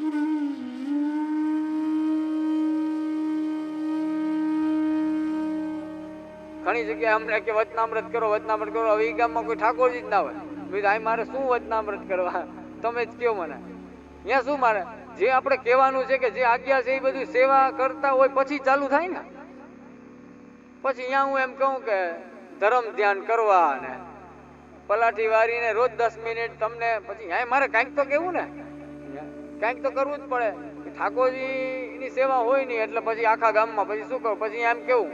ઘણી જગ્યાએ અમને કે વચનામૃત કરો, વચનામૃત કરો. હવે એ ગામમાં કોઈ ઠાકોરજી જ ના હોય. ભાઈ મારે શું વચનામૃત કરવા, તમે જ કહો મને. અહીંયા શું મારે જે આપણે કહેવાનું છે કે જે આજ્ઞા છે એ બધું સેવા કરતા હોય પછી ચાલુ થાય ને. પછી અહીંયા હું એમ કહું કે ધર્મ ધ્યાન કરવા ને પલાઠી વારીને રોજ 10 મિનિટ તમને, પછી અહીંયા મારે કાંઈક તો કેવું ને, કાંઈક તો કરવું જ પડે. ઠાકોરજીની સેવા હોય નહીં એટલે પછી આખા ગામમાં પછી શું કરું, પછી એમ કેવું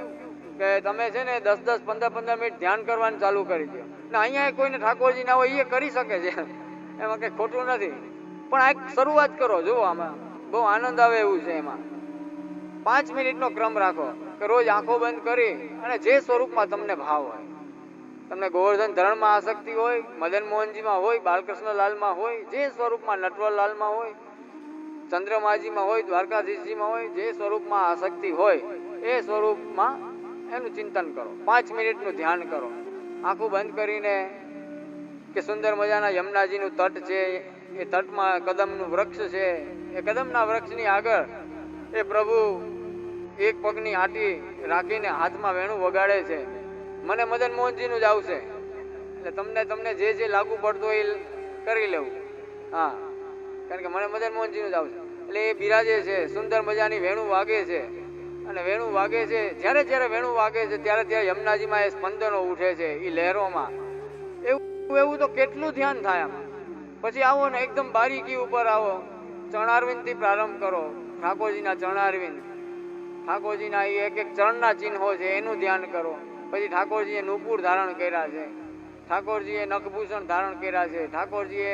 કે તમે છે ને 10-10, 15-15 મિનિટ ધ્યાન કરવાનું ચાલુ કરી દો. ને અહીંયા કોઈને ઠાકોરજી ના હોય એ કરી શકે છે, એમાં કંઈ ખોટું નથી. પણ આ એક શરૂઆત કરો. જુઓ આમાં બહુ આનંદ આવે એવું છે. એમાં 5 મિનિટનો ક્રમ રાખો કે રોજ આંખો બંધ કરી અને જે સ્વરૂપમાં તમને ભાવ હોય, તમને ગોવર્ધન ધરણમાં આસક્તિ હોય, મદન મોહનજીમાં હોય, બાલકૃષ્ણલાલમાં હોય, જે સ્વરૂપમાં નટવરલાલમાં હોય, ચંદ્રમાજીમાં હોય, દ્વારકાધીશજીમાં હોય, જે સ્વરૂપમાં આસક્તિ હોય એ સ્વરૂપમાં એનું ચિંતન કરો. 5 મિનિટનું ધ્યાન કરો આંખું બંધ કરીને. કે સુંદર મજાના યમુનાજીનું તટ છે, એ તટમાં કદમનું વૃક્ષ છે, એ કદમના વૃક્ષની આગળ એ પ્રભુ એક પગની આંટી રાખીને હાથમાં વેણું વગાડે છે. મને મદન મોહનજીનું જ આવશે એટલે તમને જે લાગુ પડતો એ કરી લેવું. હા, કારણ કે મને મદન મોહનજીનું જ આવશે. એટલે એ બિરાજે છે, સુંદર મજાની વેણું વાગે છે. અને વેણું વાગે છે, જ્યારે વેણું વાગે છે ત્યારે યમુનાજીમાં એ સ્પંદનો ઉઠે છે, એ લહેરોમાં. એવું તો કેટલું ધ્યાન થાય આમાં. પછી આવો ને એકદમ બારીકી ઉપર આવો, ચરણારવિંદથી પ્રારંભ કરો. ઠાકોરજીના ચરણારવિંદ, ઠાકોરજીના એ એક એક ચરણના ચિહ્નો છે એનું ધ્યાન કરો. પછી ઠાકોરજીએ નુપુર ધારણ કર્યા છે, ઠાકોરજીએ નખભૂષણ ધારણ કર્યા છે, ઠાકોરજીએ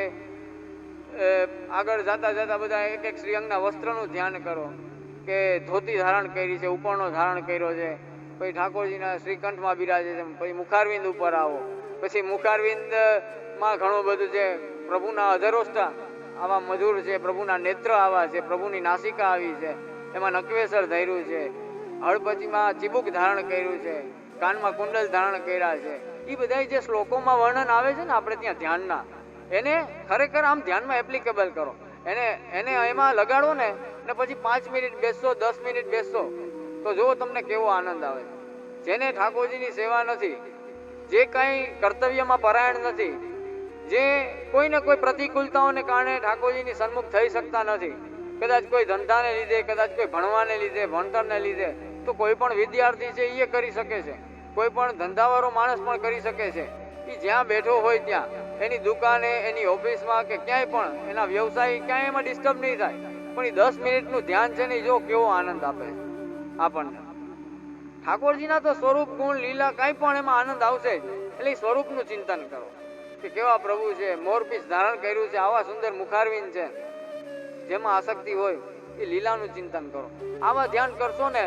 આગળ જતા બધા એક એક શ્રીઅંગના વસ્ત્રનું ધ્યાન કરો કે ધોતી ધારણ કરી છે, ઉપરનો ધારણ કર્યો છે. પછી ઠાકોરજીના શ્રીકંઠમાં બિરાજે છે. પછી મુખારવિંદ ઉપર આવો. પછી મુખારવિંદમાં ઘણું બધું છે. પ્રભુના અધરોષ્ટા આવા મધુર છે, પ્રભુના નેત્ર આવા છે, પ્રભુની નાસિકા આવી છે, એમાં નકવેસર ધર્યું છે, હળપચીમાં ચીબુક ધારણ કર્યું છે, કાનમાં કુંડલ ધારણ કર્યા છે. એ બધા જે શ્લોકોમાં વર્ણન આવે છે ને આપણે ત્યાં ધ્યાનના, એને ખરેખર આમ ધ્યાનમાં એપ્લિકેબલ કરો. એને એમાં લગાડો ને પછી 5 મિનિટ બેસશો, 10 મિનિટ બેસશો તો જુઓ તમને કેવો આનંદ આવે. જેને ઠાકોરજીની સેવા નથી, જે કાંઈ કર્તવ્યમાં પરાયણ નથી, જે કોઈને કોઈ પ્રતિકૂળતાઓને કારણે ઠાકોરજીની સન્મુખ થઈ શકતા નથી, કદાચ કોઈ ધંધાને લીધે, કદાચ કોઈ ભણવાને લીધે, ભણતરને લીધે, તો કોઈ પણ વિદ્યાર્થી છે એ કરી શકે છે, કોઈ પણ ધંધાવાળો માણસ પણ કરી શકે છે. એ જ્યાં બેઠો હોય ત્યાં, એની દુકાને, એની ઓફિસમાં કે ક્યાંય પણ એના વ્યવસાય ક્યાંય એમાં ડિસ્ટર્બ નહીં થાય. પણ એ 10 મિનિટનું ધ્યાન છે ને જો કેવો આનંદ આપે આપણને. ઠાકોરજીના તો સ્વરૂપ, ગુણ, લીલા કાંઈ પણ એમાં આનંદ આવશે. એટલે એ સ્વરૂપનું ચિંતન કરો કે કેવા પ્રભુ છે, મોરપીસ ધારણ કર્યું છે, આવા સુંદર મુખારવિંદ છે, જેમાં આસક્તિ હોય એ લીલાનું ચિંતન કરો. આવા ધ્યાન કરશો ને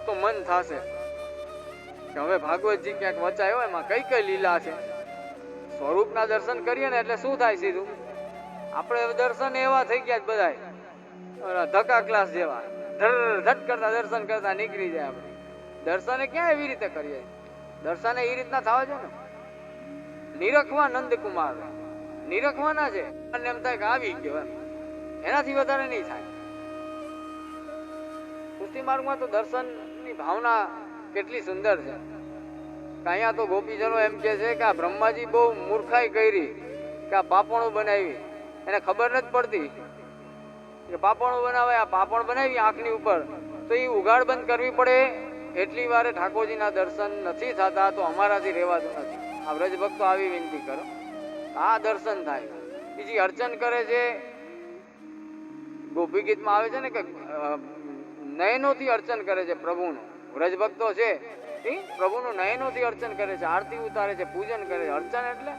તો મન થશે કે હવે ભાગવતજી ક્યાંક વચાયો, એમાં કઈ કઈ લીલા છે. સ્વરૂપના દર્શન કરીએ ને એટલે શું થાય, સીધું આપણે દર્શન એવા થઈ ગયા બધા ધક્કા ક્લાસ જેવા, ધડ કરતા દર્શન કરતા નીકળી જાય. આપણે દર્શને ક્યાં એવી રીતે કરીએ, દર્શને એ રીતના થવા છે ને. નિરખવા નંદકુમાર, નિરખવાના છે, એમ થાય કે આવી ગયો, એનાથી વધારે નહીં થાય. પુષ્ટિ માર્ગમાં તો દર્શનની ભાવના કેટલી સુંદર છે. અહીંયા તો ગોપીજનો એમ કે છે કે આ બ્રહ્માજી બહુ મૂર્ખાઈ કરી કે આ પાપણું બનાવી, એને ખબર નથી પડતી કે પાપણું બનાવે. આ પાપણ બનાવી આંખની ઉપર તો એ ઉઘાડ બંધ કરવી પડે. એટલી વાર ઠાકોરજીના દર્શન નથી થતા તો અમારાથી રહેવાતું નથી. આ વ્રજ ભક્તો આવી વિનંતી કરો, આ દર્શન થાય. બીજી અર્ચન કરે છે, ગોપી ગીતમાં આવે છે ને કે નયનોથી અર્ચન કરે છે પ્રભુનું. વ્રજ ભક્તો છે એ પ્રભુનું નયનોથી અર્ચન કરે છે, આરતી ઉતારે છે, પૂજન કરે છે. અર્ચન એટલે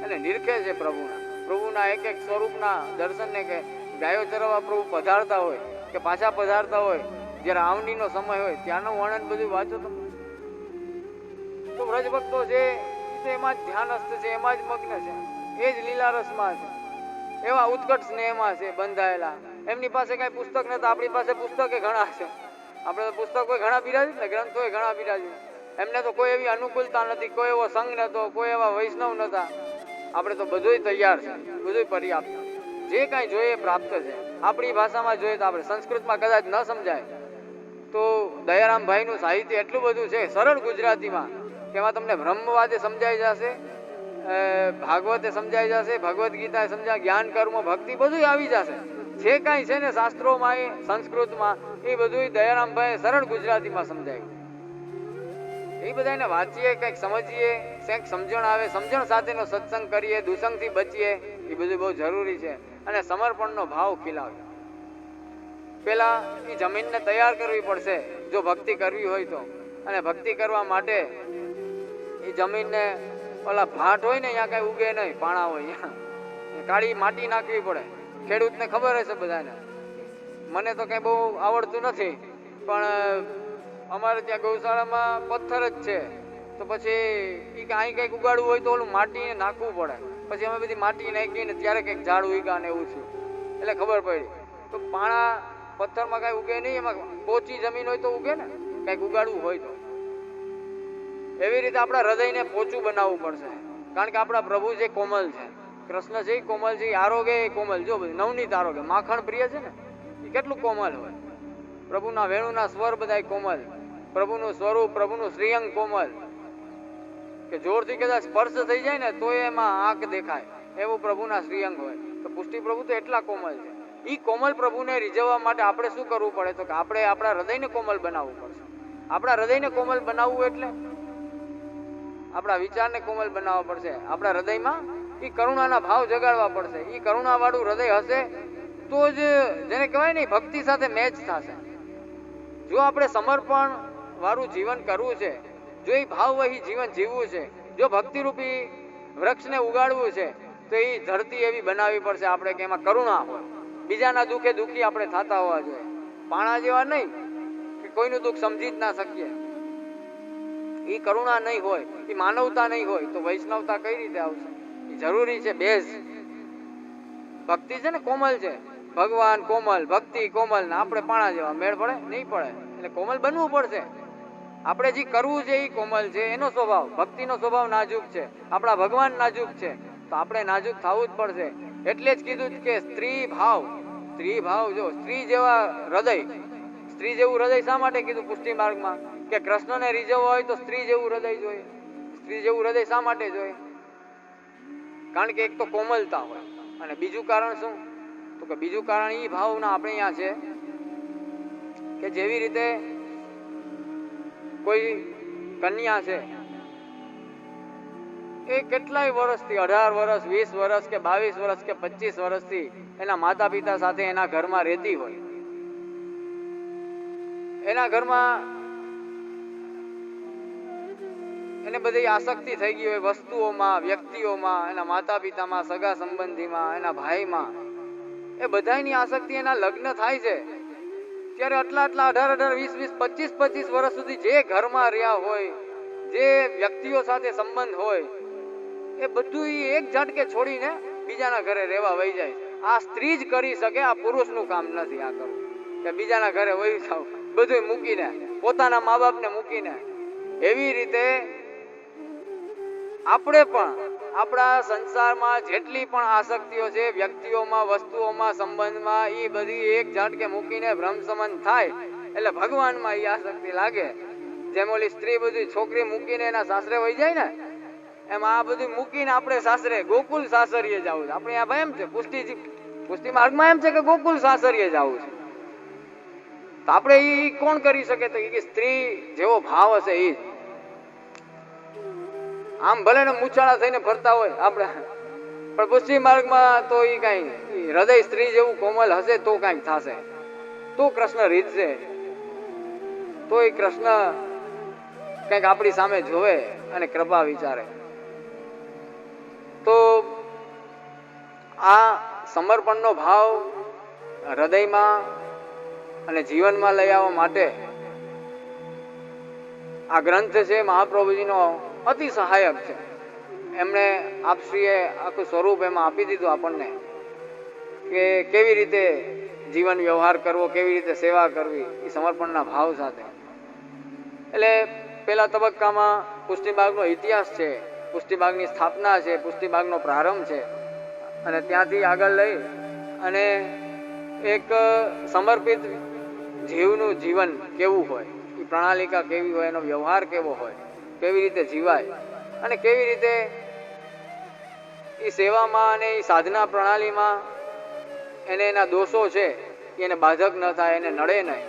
એને નિરખે છે પ્રભુના એક એક સ્વરૂપના દર્શનને. કે ગાયો ચરવા પ્રભુ પધારતા હોય કે પાછા પધારતા હોય, જ્યારે આવણીનો સમય હોય ત્યાંનું વર્ણન બધું વાંચો તમે તો વ્રજ ભક્તો છે એમાં જ ધ્યાનસ્થ છે, એમાં જ મગ્ન છે, એ જ લીલા રસમાં છે, એવા ઉત્કટ સ્નેહમાં છે બંધાયેલા. એમની પાસે કઈ પુસ્તક નથી, આપણી પાસે પુસ્તકે ઘણા છે. આપણે તો પુસ્તકો ઘણા બિરાજ્યું ને, ગ્રંથો ઘણા બિરાજ્યું. એમને તો કોઈ એવી અનુકૂળતા નથી, કોઈ એવો સંઘ નતો, કોઈ એવા વૈષ્ણવ નતા. આપણે તો બધુંય તૈયાર છે, બધુંય પર્યાપ્ત. જે કાંઈ જોઈએ એ પ્રાપ્ત છે. આપણી ભાષામાં જોઈએ તો આપણે સંસ્કૃતમાં કદાચ ન સમજાય તો દયારામભાઈનું સાહિત્ય એટલું બધું છે સરળ ગુજરાતીમાં કે એમાં તમને બ્રહ્મવાદે સમજાઈ જશે, ભાગવતે સમજાઈ જશે, ભગવદ્ ગીતા સમજાય, જ્ઞાન કર્મ ભક્તિ બધું આવી જશે. જે કાંઈ છે ને શાસ્ત્રોમાં એ સંસ્કૃતમાં એ બધું દયારામભાઈ સરળ ગુજરાતીમાં સમજાયું. એ બધાને વાંચીએ, કંઈક સમજીએ, કંઈક સમજણ આવે, સમજણ સાથેનો સત્સંગ કરીએ, દુસંગથી બચીએ, એ બધું બહુ જરૂરી છે. અને સમર્પણનો ભાવ ખીલાવે. પેલા એ જમીનને તૈયાર કરવી પડશે જો ભક્તિ કરવી હોય તો. અને ભક્તિ કરવા માટે એ જમીનને ઓલા ભાટ હોય ને અહીંયા કઈ ઉગે નહીં, પાણા હોય કાળી માટી નાખવી પડે. ખેડૂતને ખબર હશે બધાને, મને તો કઈ બહુ આવડતું નથી, પણ અમારે ત્યાં ગૌશાળામાં પથ્થર જ છે. તો પછી એ અહીં કંઈક ઉગાડવું હોય તો ઓલું માટીને નાખવું પડે. પછી અમે બધી માટી નાખીને ત્યારે કંઈક ઝાડ ઉગ્યા ને એવું થયું, એટલે ખબર પડી. તો પાણા પથ્થરમાં કઈ ઉગે નહીં, એમાં પોચી જમીન હોય તો ઉગે ને, કંઈક ઉગાડવું હોય તો. એવી રીતે આપણા હૃદયને પોચું બનાવવું પડશે. કારણ કે આપણા પ્રભુ જે કોમલ છે, કૃષ્ણ છે એ કોમલ છે, આરોગ્ય એ કોમલ. જો નવનીત આરોગ્ય, માખણ પ્રિય છે ને, એ કેટલું કોમલ હોય. પ્રભુના વેણુના સ્વર બધા કોમલ, પ્રભુનું સ્વરૂપ, પ્રભુનું શ્રીઅંગ કોમલ, કે જોરથી કદાચ સ્પર્શ થઈ જાય ને તો એમાં આંખ દેખાય, એવું પ્રભુના શ્રીઅંગ હોય. તો પુષ્ટિ પ્રભુ તો એટલા કોમલ છે. એ કોમલ પ્રભુને રીઝવવા માટે આપણે શું કરવું પડે? તો કે આપણે આપણા હૃદયને કોમલ બનાવવું પડશે. આપણા હૃદયને કોમલ બનાવવું એટલે આપણા વિચારને કોમલ બનાવવા પડશે. આપણા હૃદયમાં એ કરુણાના ભાવ જગાડવા પડશે. એ કરુણાવાળું હૃદય હશે તો જ જેને કહેવાય ને ભક્તિ સાથે મેચ થશે. જો આપણે સમર્પણ વાળું જીવન કરવું છે, જો એ ભાવવહી જીવન જીવવું છે, જો ભક્તિરૂપી વૃક્ષને ઉગાડવું છે, તો એ ધરતી એવી બનાવવી પડશે આપણે કે એમાં કરુણા હોય. બીજાના દુઃખે દુઃખી આપણે થતા હોવા જોઈએ, પાણા જેવા નહીં કે કોઈનું દુઃખ સમજી જ ના શકીએ. એ કરુણા નહીં હોય, એ માનવતા નહીં હોય તો વૈષ્ણવતા કઈ રીતે આવશે? એ જરૂરી છે. બેઝ ભક્તિ છે ને કોમલ છે, ભગવાન કોમલ, ભક્તિ કોમલ, ને આપણે પાણા જેવા, મેળ પડે? નહીં પડે. એટલે કોમલ બનવું પડશે. આપણે જે કરવું છે એ કોમલ છે, એનો સ્વભાવ, ભક્તિનો સ્વભાવ નાજુક છે, આપણા ભગવાન નાજુક છે, તો આપણે નાજુક થવું જ પડશે. એટલે જ કીધું કે સ્ત્રી ભાવ, સ્ત્રી ભાવ, જો સ્ત્રી જેવા હૃદય, સ્ત્રી જેવું હૃદય શા માટે કીધું પુષ્ટિ માર્ગમાં? કે કૃષ્ણને રીઝવવા હોય તો સ્ત્રી જેવું હૃદય જોઈએ. સ્ત્રી જેવું હૃદય શા માટે જોઈએ? કારણ કે એક તો કોમલતા હોય, અને બીજું કારણ શું? તો કે બીજું કારણ એ ભાવના આપણે અહીંયા છે કે જેવી રીતે કોઈ કન્યા છે એ કેટલાય વર્ષથી, 18 વર્ષ, 20 વર્ષ કે 22 વર્ષ કે 25 વર્ષથી એના માતા પિતા સાથે એના ઘરમાં રહેતી હોય. એના ઘરમાં એને બધી આસક્તિ થઈ ગઈ હોય વસ્તુઓમાં, વ્યક્તિઓમાં, એના માતા પિતામાં, સગા સંબંધીમાં, એના ભાઈમાં, એ બધાની આસક્તિ. એના લગ્ન થાય છે ત્યારે આટલા 18, 20, 25 વર્ષ સુધી જે ઘરમાં રહ્યા હોય, જે વ્યક્તિઓ સાથે સંબંધ હોય, એ બધું એક ઝટકે છોડીને બીજાના ઘરે રહેવા વહી જાય. આ સ્ત્રી જ કરી શકે, આ પુરુષનું કામ નથી આ કરવું, કે બીજાના ઘરે વહી જાવ, બધું મૂકીને, પોતાના મા બાપને મૂકીને. એવી રીતે આપણે પણ આપણા સંસારમાં જેટલી પણ આસક્તિઓ છે, વ્યક્તિઓમાં, વસ્તુઓમાં, સંબંધમાં, એ બધી એક ઝાટકે મૂકીને ભ્રમસમન થાય એટલે ભગવાનમાં એ આસક્તિ લાગે. જેમ ઓલી સ્ત્રી બધી છોકરી મૂકીને એના સાસરે વહી જાય ને, એમ આ બધું મૂકીને આપણે સાસરે, ગોકુલ સાસરીએ જવું છે. આપણે આ એમ છે પુષ્ટિ માર્ગમાં એમ છે કે ગોકુલ સાસરીએ જવું છે. તો આપણે એ કોણ કરી શકે? તો એ સ્ત્રી જેવો ભાવ હશે એ. આમ ભલે ને મૂછાળા થઈને ફરતા હોય આપણે, પણ પુષ્ટિ માર્ગમાં તો એ કઈ હૃદય સ્ત્રી જેવું કોમલ હશે તો કઈક થશે, તો કૃષ્ણ રીતશે, તો એ કૃષ્ણ કઈક આપણી સામે જોવે અને કૃપા વિચારે. તો આ સમર્પણનો ભાવ હૃદયમાં અને જીવનમાં લઈ આવવા માટે આ ગ્રંથ છે મહાપ્રભુજીનો અતિ સહાયક છે. એમણે આપશ્રીએ આખું સ્વરૂપ એમાં આપી દીધું આપણને કે કેવી રીતે જીવન વ્યવહાર કરવો, કેવી રીતે સેવા કરવી એ સમર્પણના ભાવ સાથે. એટલે પહેલા તબક્કામાં પુષ્ટિમાર્ગનો ઇતિહાસ છે, પુષ્ટિમાર્ગની સ્થાપના છે, પુષ્ટિમાર્ગનો પ્રારંભ છે, અને ત્યાંથી આગળ લઈ અને એક સમર્પિત જીવનું જીવન કેવું હોય, એ પ્રણાલિકા કેવી હોય, એનો વ્યવહાર કેવો હોય, કેવી રીતે જીવાય અને કેવી રીતે એ સેવામાં અને એ સાધના પ્રણાલીમાં એને એના દોષો છે એને બાધક ન થાય, એને નડે નહીં,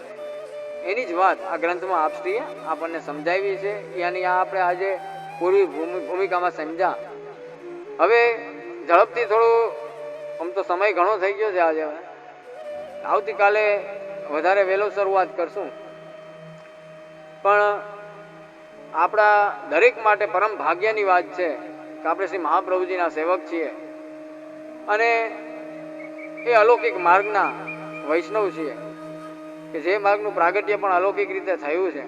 એની જ વાત આ ગ્રંથમાં આપશ્રીએ આપણને સમજાવી છે. એની આપણે આજે પૂરી ભૂમિકામાં સમજ્યા. હવે ઝડપથી થોડું, આમ તો સમય ઘણો થઈ ગયો છે આજે, આવતીકાલે વધારે વહેલો શરૂઆત કરશું. પણ આપણા દરેક માટે પરમ ભાગ્યની વાત છે કે આપણે શ્રી મહાપ્રભુજીના સેવક છીએ અને એ અલૌકિક માર્ગના વૈષ્ણવ છીએ કે જે માર્ગનું પ્રાગટ્ય પણ અલૌકિક રીતે થયું છે.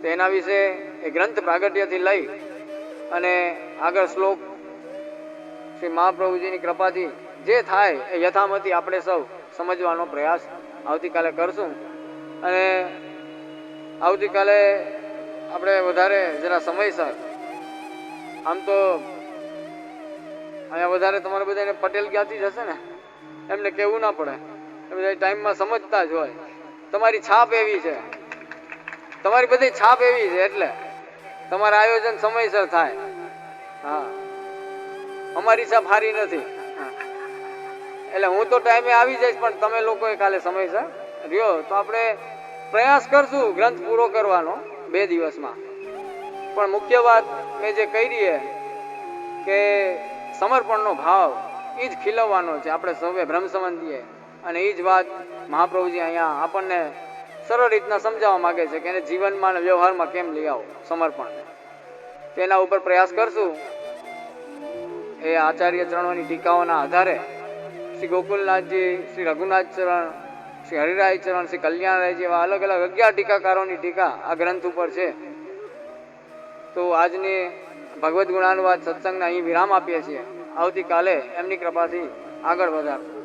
તો એના વિશે એ ગ્રંથ પ્રાગટ્યથી લઈ અને આગળ શ્લોક શ્રી મહાપ્રભુજીની કૃપાથી જે થાય એ યથામતી આપણે સૌ સમજવાનો પ્રયાસ આવતીકાલે કરશું. અને આવતીકાલે આપણે વધારે જરા સમયસર, આમ તો અહીંયા વધારે તમારે બધાને પટેલ જ્ઞાતિ જ હશે ને, એમને કહેવું ના પડે, એ બધા ટાઈમમાં સમજતા જ હોય. તમારી છાપ એવી છે, તમારી બધી છાપ એવી છે એટલે તમારું આયોજન સમયસર થાય. હા, અમારી છાપ હારી નથી એટલે હું તો ટાઈમે આવી જઈશ, પણ તમે લોકોએ કાલે સમયસર રહ્યો તો આપણે પ્રયાસ કરશું ગ્રંથ પૂરો કરવાનો 2 દિવસમાં. પણ મુખ્ય વાત મેં જે કહી કે સમર્પણનો ભાવ એ જ ખીલવવાનો છે આપણે સૌએ બ્રહ્મ સંબંધીએ. અને એ જ વાત મહાપ્રભુજી અહીંયા આપણને સરળ રીતના સમજાવવા માગે છે કે એને જીવનમાં અને વ્યવહારમાં કેમ લઈ આવો સમર્પણ. તેના ઉપર પ્રયાસ કરશું. એ આચાર્ય ચરણોની ટીકાઓના આધારે શ્રી ગોકુલનાથજી, શ્રી રઘુનાથ ચરણ, શ્રી હરિરાય ચરણ, શ્રી કલ્યાણરાયજી એવા અલગ અલગ 11 ટીકાકારોની ટીકા આ ગ્રંથ ઉપર છે. તો આજની ભગવદ્ ગુણાનુવાદ સત્સંગના અહીં વિરામ આપીએ છીએ. આવતીકાલે એમની કૃપાથી આગળ વધારશું.